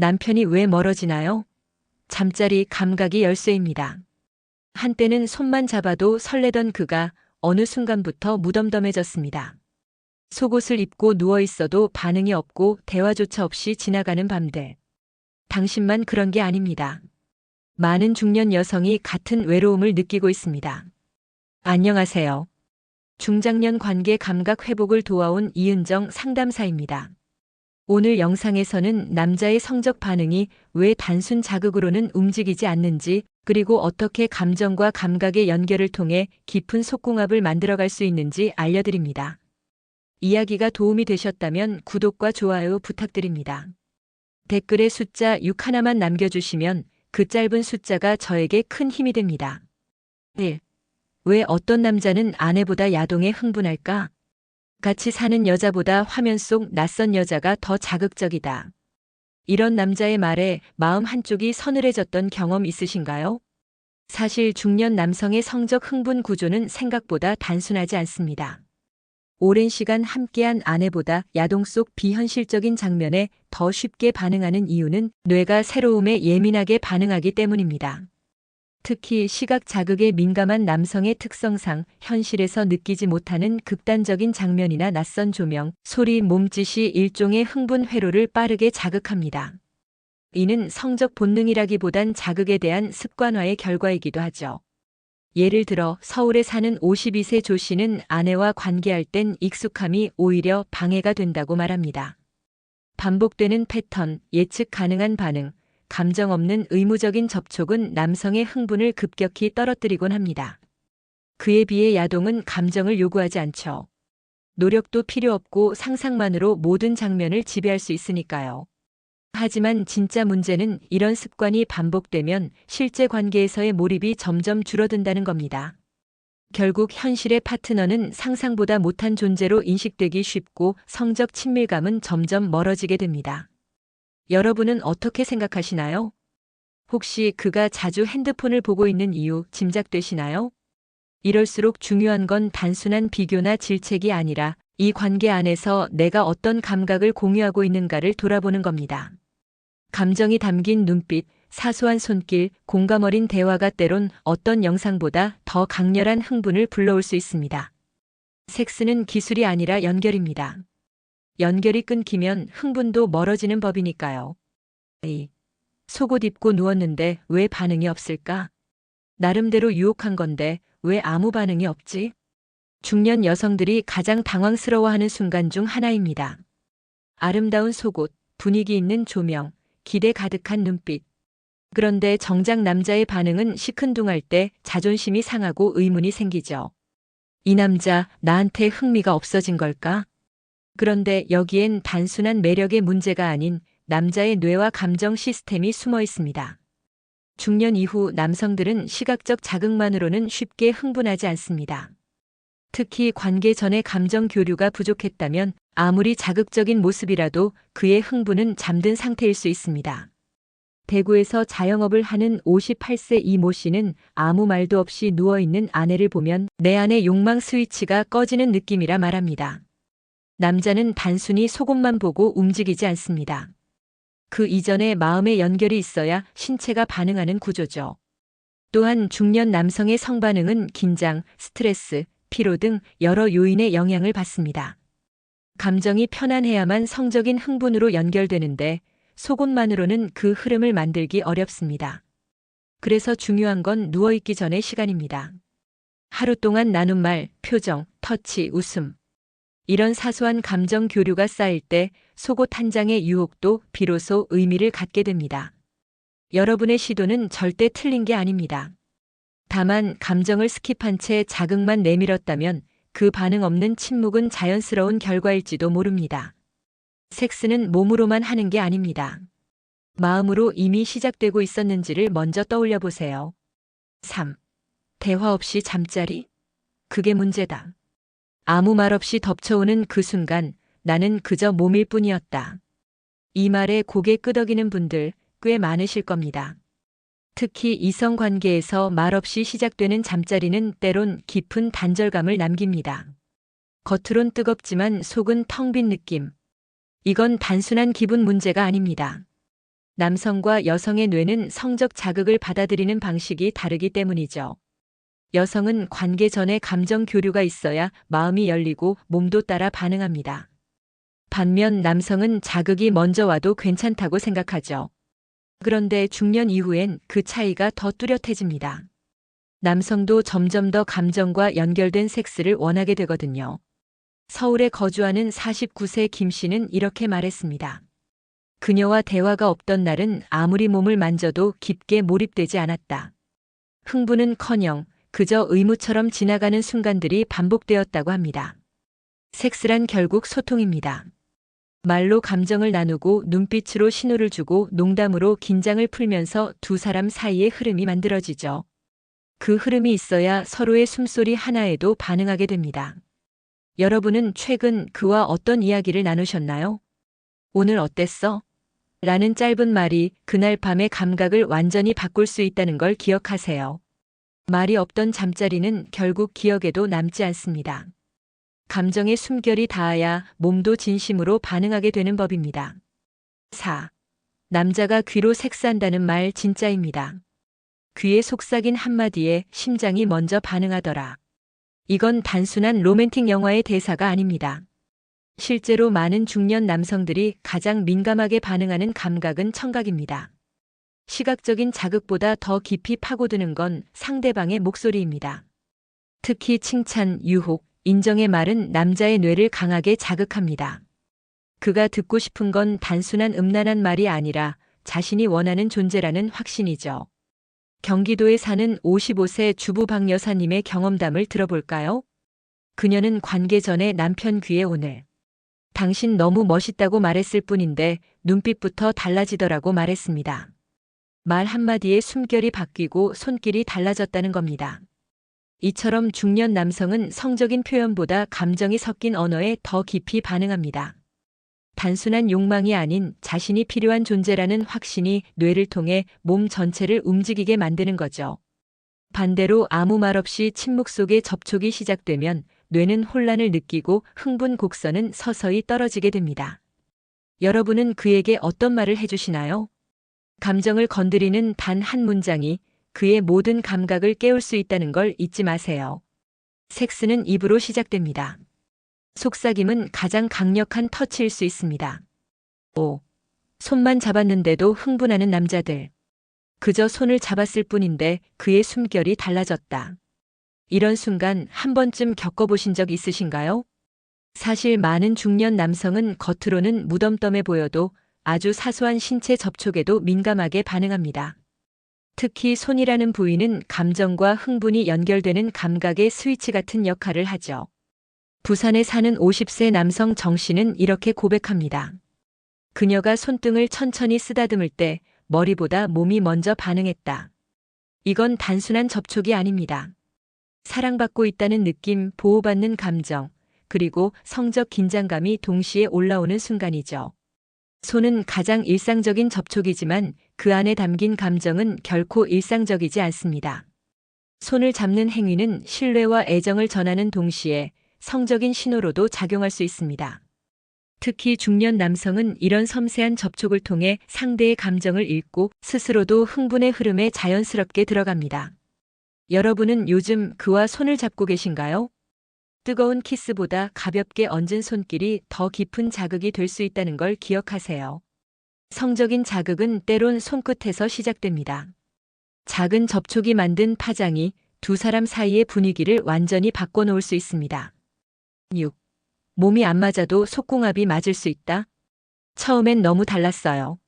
남편이 왜 멀어지나요? 잠자리 감각이 열쇠입니다. 한때는 손만 잡아도 설레던 그가 어느 순간부터 무덤덤해졌습니다. 속옷을 입고 누워 있어도 반응이 없고 대화조차 없이 지나가는 밤들. 당신만 그런 게 아닙니다. 많은 중년 여성이 같은 외로움을 느끼고 있습니다. 안녕하세요. 중장년 관계 감각 회복을 도와온 이은정 상담사입니다. 오늘 영상에서는 남자의 성적 반응이 왜 단순 자극으로는 움직이지 않는지, 그리고 어떻게 감정과 감각의 연결을 통해 깊은 속궁합을 만들어갈 수 있는지 알려드립니다. 이야기가 도움이 되셨다면 구독과 좋아요 부탁드립니다. 댓글에 숫자 6 하나만 남겨주시면 그 짧은 숫자가 저에게 큰 힘이 됩니다. 1. 왜 어떤 남자는 아내보다 야동에 흥분할까? 같이 사는 여자보다 화면 속 낯선 여자가 더 자극적이다. 이런 남자의 말에 마음 한쪽이 서늘해졌던 경험 있으신가요? 사실 중년 남성의 성적 흥분 구조는 생각보다 단순하지 않습니다. 오랜 시간 함께한 아내보다 야동 속 비현실적인 장면에 더 쉽게 반응하는 이유는 뇌가 새로움에 예민하게 반응하기 때문입니다. 특히 시각 자극에 민감한 남성의 특성상 현실에서 느끼지 못하는 극단적인 장면이나 낯선 조명, 소리, 몸짓이 일종의 흥분 회로를 빠르게 자극합니다. 이는 성적 본능이라기보단 자극에 대한 습관화의 결과이기도 하죠. 예를 들어 서울에 사는 52세 조 씨는 아내와 관계할 땐 익숙함이 오히려 방해가 된다고 말합니다. 반복되는 패턴, 예측 가능한 반응, 감정 없는 의무적인 접촉은 남성의 흥분을 급격히 떨어뜨리곤 합니다. 그에 비해 야동은 감정을 요구하지 않죠. 노력도 필요 없고 상상만으로 모든 장면을 지배할 수 있으니까요. 하지만 진짜 문제는 이런 습관이 반복되면 실제 관계에서의 몰입이 점점 줄어든다는 겁니다. 결국 현실의 파트너는 상상보다 못한 존재로 인식되기 쉽고 성적 친밀감은 점점 멀어지게 됩니다. 여러분은 어떻게 생각하시나요? 혹시 그가 자주 핸드폰을 보고 있는 이유 짐작되시나요? 이럴수록 중요한 건 단순한 비교나 질책이 아니라 이 관계 안에서 내가 어떤 감각을 공유하고 있는가를 돌아보는 겁니다. 감정이 담긴 눈빛, 사소한 손길, 공감 어린 대화가 때론 어떤 영상보다 더 강렬한 흥분을 불러올 수 있습니다. 섹스는 기술이 아니라 연결입니다. 연결이 끊기면 흥분도 멀어지는 법이니까요. 속옷 입고 누웠는데 왜 반응이 없을까? 나름대로 유혹한 건데 왜 아무 반응이 없지? 중년 여성들이 가장 당황스러워하는 순간 중 하나입니다. 아름다운 속옷, 분위기 있는 조명, 기대 가득한 눈빛. 그런데 정작 남자의 반응은 시큰둥할 때 자존심이 상하고 의문이 생기죠. 이 남자 나한테 흥미가 없어진 걸까? 그런데 여기엔 단순한 매력의 문제가 아닌 남자의 뇌와 감정 시스템이 숨어 있습니다. 중년 이후 남성들은 시각적 자극만으로는 쉽게 흥분하지 않습니다. 특히 관계 전에 감정 교류가 부족했다면 아무리 자극적인 모습이라도 그의 흥분은 잠든 상태일 수 있습니다. 대구에서 자영업을 하는 58세 이모 씨는 아무 말도 없이 누워있는 아내를 보면 내 안의 욕망 스위치가 꺼지는 느낌이라 말합니다. 남자는 단순히 속옷만 보고 움직이지 않습니다. 그 이전에 마음의 연결이 있어야 신체가 반응하는 구조죠. 또한 중년 남성의 성반응은 긴장, 스트레스, 피로 등 여러 요인의 영향을 받습니다. 감정이 편안해야만 성적인 흥분으로 연결되는데 속옷만으로는 그 흐름을 만들기 어렵습니다. 그래서 중요한 건 누워있기 전의 시간입니다. 하루 동안 나눈 말, 표정, 터치, 웃음. 이런 사소한 감정 교류가 쌓일 때 속옷 한 장의 유혹도 비로소 의미를 갖게 됩니다. 여러분의 시도는 절대 틀린 게 아닙니다. 다만 감정을 스킵한 채 자극만 내밀었다면 그 반응 없는 침묵은 자연스러운 결과일지도 모릅니다. 섹스는 몸으로만 하는 게 아닙니다. 마음으로 이미 시작되고 있었는지를 먼저 떠올려 보세요. 3. 대화 없이 잠자리? 그게 문제다. 아무 말 없이 덮쳐오는 그 순간 나는 그저 몸일 뿐이었다. 이 말에 고개 끄덕이는 분들 꽤 많으실 겁니다. 특히 이성 관계에서 말없이 시작되는 잠자리는 때론 깊은 단절감을 남깁니다. 겉으론 뜨겁지만 속은 텅 빈 느낌. 이건 단순한 기분 문제가 아닙니다. 남성과 여성의 뇌는 성적 자극을 받아들이는 방식이 다르기 때문이죠. 여성은 관계 전에 감정 교류가 있어야 마음이 열리고 몸도 따라 반응합니다. 반면 남성은 자극이 먼저 와도 괜찮다고 생각하죠. 그런데 중년 이후엔 그 차이가 더 뚜렷해집니다. 남성도 점점 더 감정과 연결된 섹스를 원하게 되거든요. 서울에 거주하는 49세 김 씨는 이렇게 말했습니다. 그녀와 대화가 없던 날은 아무리 몸을 만져도 깊게 몰입되지 않았다. 흥분은커녕 그저 의무처럼 지나가는 순간들이 반복되었다고 합니다. 섹스란 결국 소통입니다. 말로 감정을 나누고 눈빛으로 신호를 주고 농담으로 긴장을 풀면서 두 사람 사이의 흐름이 만들어지죠. 그 흐름이 있어야 서로의 숨소리 하나에도 반응하게 됩니다. 여러분은 최근 그와 어떤 이야기를 나누셨나요? 오늘 어땠어? 라는 짧은 말이 그날 밤의 감각을 완전히 바꿀 수 있다는 걸 기억하세요. 말이 없던 잠자리는 결국 기억에도 남지 않습니다. 감정의 숨결이 닿아야 몸도 진심으로 반응하게 되는 법입니다. 4. 남자가 귀로 섹스한다는 말 진짜입니다. 귀에 속삭인 한마디에 심장이 먼저 반응하더라. 이건 단순한 로맨틱 영화의 대사가 아닙니다. 실제로 많은 중년 남성들이 가장 민감하게 반응하는 감각은 청각입니다. 시각적인 자극보다 더 깊이 파고드는 건 상대방의 목소리입니다. 특히 칭찬, 유혹, 인정의 말은 남자의 뇌를 강하게 자극합니다. 그가 듣고 싶은 건 단순한 음란한 말이 아니라 자신이 원하는 존재라는 확신이죠. 경기도에 사는 55세 주부 박 여사님의 경험담을 들어볼까요? 그녀는 관계 전에 남편 귀에 오늘 당신 너무 멋있다고 말했을 뿐인데 눈빛부터 달라지더라고 말했습니다. 말 한마디에 숨결이 바뀌고 손길이 달라졌다는 겁니다. 이처럼 중년 남성은 성적인 표현보다 감정이 섞인 언어에 더 깊이 반응합니다. 단순한 욕망이 아닌 자신이 필요한 존재라는 확신이 뇌를 통해 몸 전체를 움직이게 만드는 거죠. 반대로 아무 말 없이 침묵 속에 접촉이 시작되면 뇌는 혼란을 느끼고 흥분 곡선은 서서히 떨어지게 됩니다. 여러분은 그에게 어떤 말을 해주시나요? 감정을 건드리는 단 한 문장이 그의 모든 감각을 깨울 수 있다는 걸 잊지 마세요. 섹스는 입으로 시작됩니다. 속삭임은 가장 강력한 터치일 수 있습니다. 5. 손만 잡았는데도 흥분하는 남자들. 그저 손을 잡았을 뿐인데 그의 숨결이 달라졌다. 이런 순간 한 번쯤 겪어보신 적 있으신가요? 사실 많은 중년 남성은 겉으로는 무덤덤해 보여도 아주 사소한 신체 접촉에도 민감하게 반응합니다. 특히 손이라는 부위는 감정과 흥분이 연결되는 감각의 스위치 같은 역할을 하죠. 부산에 사는 50세 남성 정 씨는 이렇게 고백합니다. 그녀가 손등을 천천히 쓰다듬을 때 머리보다 몸이 먼저 반응했다. 이건 단순한 접촉이 아닙니다. 사랑받고 있다는 느낌, 보호받는 감정, 그리고 성적 긴장감이 동시에 올라오는 순간이죠. 손은 가장 일상적인 접촉이지만 그 안에 담긴 감정은 결코 일상적이지 않습니다. 손을 잡는 행위는 신뢰와 애정을 전하는 동시에 성적인 신호로도 작용할 수 있습니다. 특히 중년 남성은 이런 섬세한 접촉을 통해 상대의 감정을 읽고 스스로도 흥분의 흐름에 자연스럽게 들어갑니다. 여러분은 요즘 그와 손을 잡고 계신가요? 뜨거운 키스보다 가볍게 얹은 손길이 더 깊은 자극이 될 수 있다는 걸 기억하세요. 성적인 자극은 때론 손끝에서 시작됩니다. 작은 접촉이 만든 파장이 두 사람 사이의 분위기를 완전히 바꿔놓을 수 있습니다. 6. 몸이 안 맞아도 속궁합이 맞을 수 있다? 처음엔 너무 달랐어요.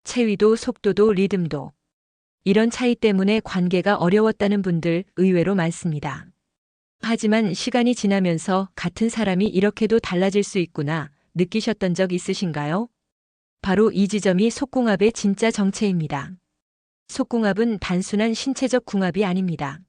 체위도 속도도 리듬도. 이런 차이 때문에 관계가 어려웠다는 분들 의외로 많습니다. 하지만 시간이 지나면서 같은 사람이 이렇게도 달라질 수 있구나 느끼셨던 적 있으신가요? 바로 이 지점이 속궁합의 진짜 정체입니다. 속궁합은 단순한 신체적 궁합이 아닙니다.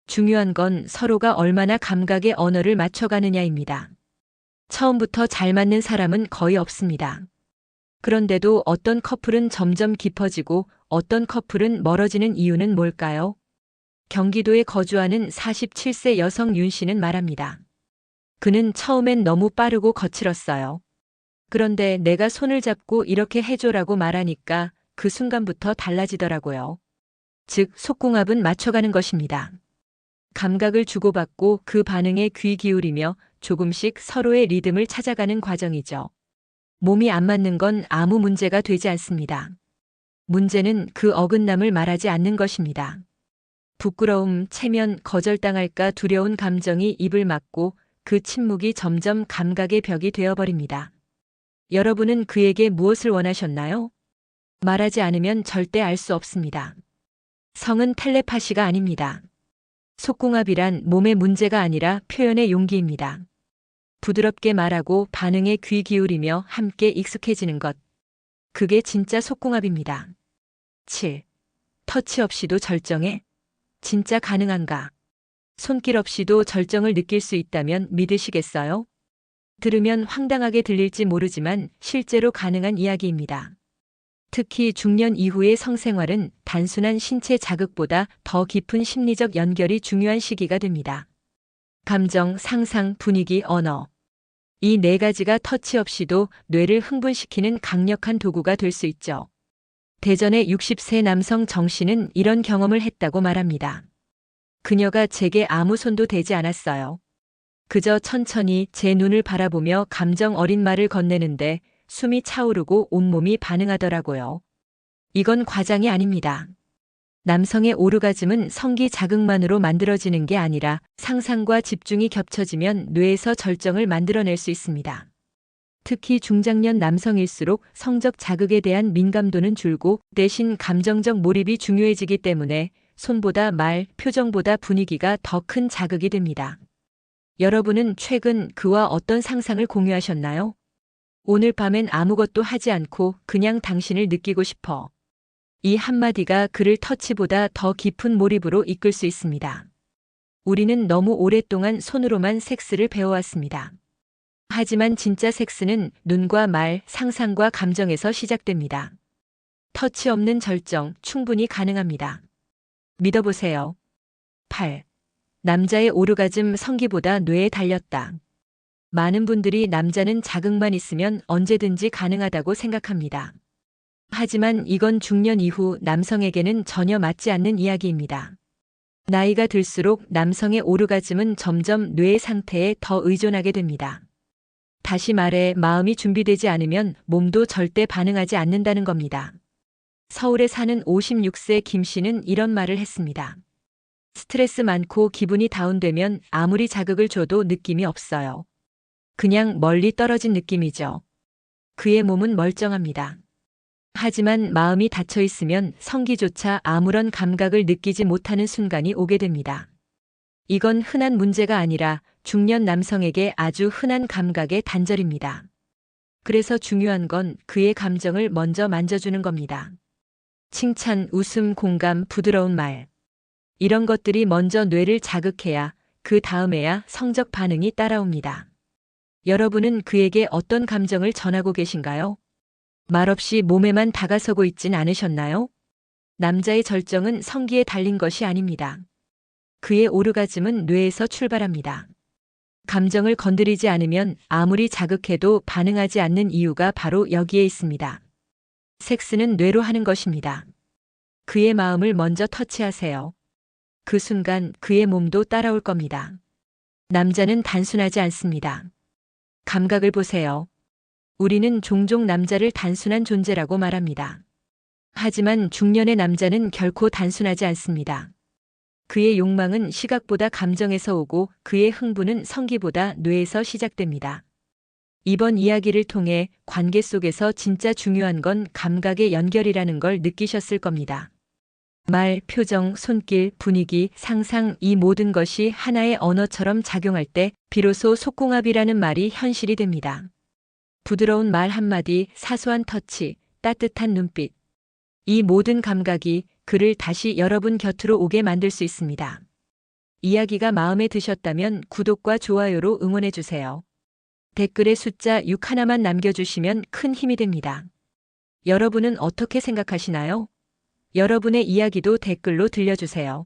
중요한 건 서로가 얼마나 감각의 언어를 맞춰가느냐입니다. 처음부터 잘 맞는 사람은 거의 없습니다. 그런데도 어떤 커플은 점점 깊어지고 어떤 커플은 멀어지는 이유는 뭘까요? 경기도에 거주하는 47세 여성 윤 씨는 말합니다. 그는 처음엔 너무 빠르고 거칠었어요. 그런데 내가 손을 잡고 이렇게 해줘라고 말하니까 그 순간부터 달라지더라고요. 즉, 속궁합은 맞춰가는 것입니다. 감각을 주고받고 그 반응에 귀 기울이며 조금씩 서로의 리듬을 찾아가는 과정이죠. 몸이 안 맞는 건 아무 문제가 되지 않습니다. 문제는 그 어긋남을 말하지 않는 것입니다. 부끄러움, 체면, 거절당할까 두려운 감정이 입을 막고 그 침묵이 점점 감각의 벽이 되어버립니다. 여러분은 그에게 무엇을 원하셨나요? 말하지 않으면 절대 알 수 없습니다. 성은 텔레파시가 아닙니다. 속궁합이란 몸의 문제가 아니라 표현의 용기입니다. 부드럽게 말하고 반응에 귀 기울이며 함께 익숙해지는 것. 그게 진짜 속궁합입니다. 7. 터치 없이도 절정에? 진짜 가능한가? 손길 없이도 절정을 느낄 수 있다면 믿으시겠어요? 들으면 황당하게 들릴지 모르지만 실제로 가능한 이야기입니다. 특히 중년 이후의 성생활은 단순한 신체 자극보다 더 깊은 심리적 연결이 중요한 시기가 됩니다. 감정, 상상, 분위기, 언어. 이 네 가지가 터치 없이도 뇌를 흥분시키는 강력한 도구가 될 수 있죠. 대전의 60세 남성 정 씨는 이런 경험을 했다고 말합니다. 그녀가 제게 아무 손도 대지 않았어요. 그저 천천히 제 눈을 바라보며 감정 어린 말을 건네는데 숨이 차오르고 온몸이 반응하더라고요. 이건 과장이 아닙니다. 남성의 오르가즘은 성기 자극만으로 만들어지는 게 아니라 상상과 집중이 겹쳐지면 뇌에서 절정을 만들어낼 수 있습니다. 특히 중장년 남성일수록 성적 자극에 대한 민감도는 줄고 대신 감정적 몰입이 중요해지기 때문에 손보다 말, 표정보다 분위기가 더 큰 자극이 됩니다. 여러분은 최근 그와 어떤 상상을 공유하셨나요? 오늘 밤엔 아무것도 하지 않고 그냥 당신을 느끼고 싶어. 이 한마디가 그를 터치보다 더 깊은 몰입으로 이끌 수 있습니다. 우리는 너무 오랫동안 손으로만 섹스를 배워왔습니다. 하지만 진짜 섹스는 눈과 말, 상상과 감정에서 시작됩니다. 터치 없는 절정 충분히 가능합니다. 믿어보세요. 8. 남자의 오르가즘 성기보다 뇌에 달렸다. 많은 분들이 남자는 자극만 있으면 언제든지 가능하다고 생각합니다. 하지만 이건 중년 이후 남성에게는 전혀 맞지 않는 이야기입니다. 나이가 들수록 남성의 오르가즘은 점점 뇌의 상태에 더 의존하게 됩니다. 다시 말해 마음이 준비되지 않으면 몸도 절대 반응하지 않는다는 겁니다. 서울에 사는 56세 김 씨는 이런 말을 했습니다. 스트레스 많고 기분이 다운되면 아무리 자극을 줘도 느낌이 없어요. 그냥 멀리 떨어진 느낌이죠. 그의 몸은 멀쩡합니다. 하지만 마음이 닫혀 있으면 성기조차 아무런 감각을 느끼지 못하는 순간이 오게 됩니다. 이건 흔한 문제가 아니라 중년 남성에게 아주 흔한 감각의 단절입니다. 그래서 중요한 건 그의 감정을 먼저 만져주는 겁니다. 칭찬, 웃음, 공감, 부드러운 말. 이런 것들이 먼저 뇌를 자극해야 그 다음에야 성적 반응이 따라옵니다. 여러분은 그에게 어떤 감정을 전하고 계신가요? 말없이 몸에만 다가서고 있진 않으셨나요? 남자의 절정은 성기에 달린 것이 아닙니다. 그의 오르가즘은 뇌에서 출발합니다. 감정을 건드리지 않으면 아무리 자극해도 반응하지 않는 이유가 바로 여기에 있습니다. 섹스는 뇌로 하는 것입니다. 그의 마음을 먼저 터치하세요. 그 순간 그의 몸도 따라올 겁니다. 남자는 단순하지 않습니다. 감각을 보세요. 우리는 종종 남자를 단순한 존재라고 말합니다. 하지만 중년의 남자는 결코 단순하지 않습니다. 그의 욕망은 시각보다 감정에서 오고 그의 흥분은 성기보다 뇌에서 시작됩니다. 이번 이야기를 통해 관계 속에서 진짜 중요한 건 감각의 연결이라는 걸 느끼셨을 겁니다. 말, 표정, 손길, 분위기, 상상 이 모든 것이 하나의 언어처럼 작용할 때 비로소 속궁합이라는 말이 현실이 됩니다. 부드러운 말 한마디, 사소한 터치, 따뜻한 눈빛. 이 모든 감각이 그를 다시 여러분 곁으로 오게 만들 수 있습니다. 이야기가 마음에 드셨다면 구독과 좋아요로 응원해주세요. 댓글에 숫자 6 하나만 남겨주시면 큰 힘이 됩니다. 여러분은 어떻게 생각하시나요? 여러분의 이야기도 댓글로 들려주세요.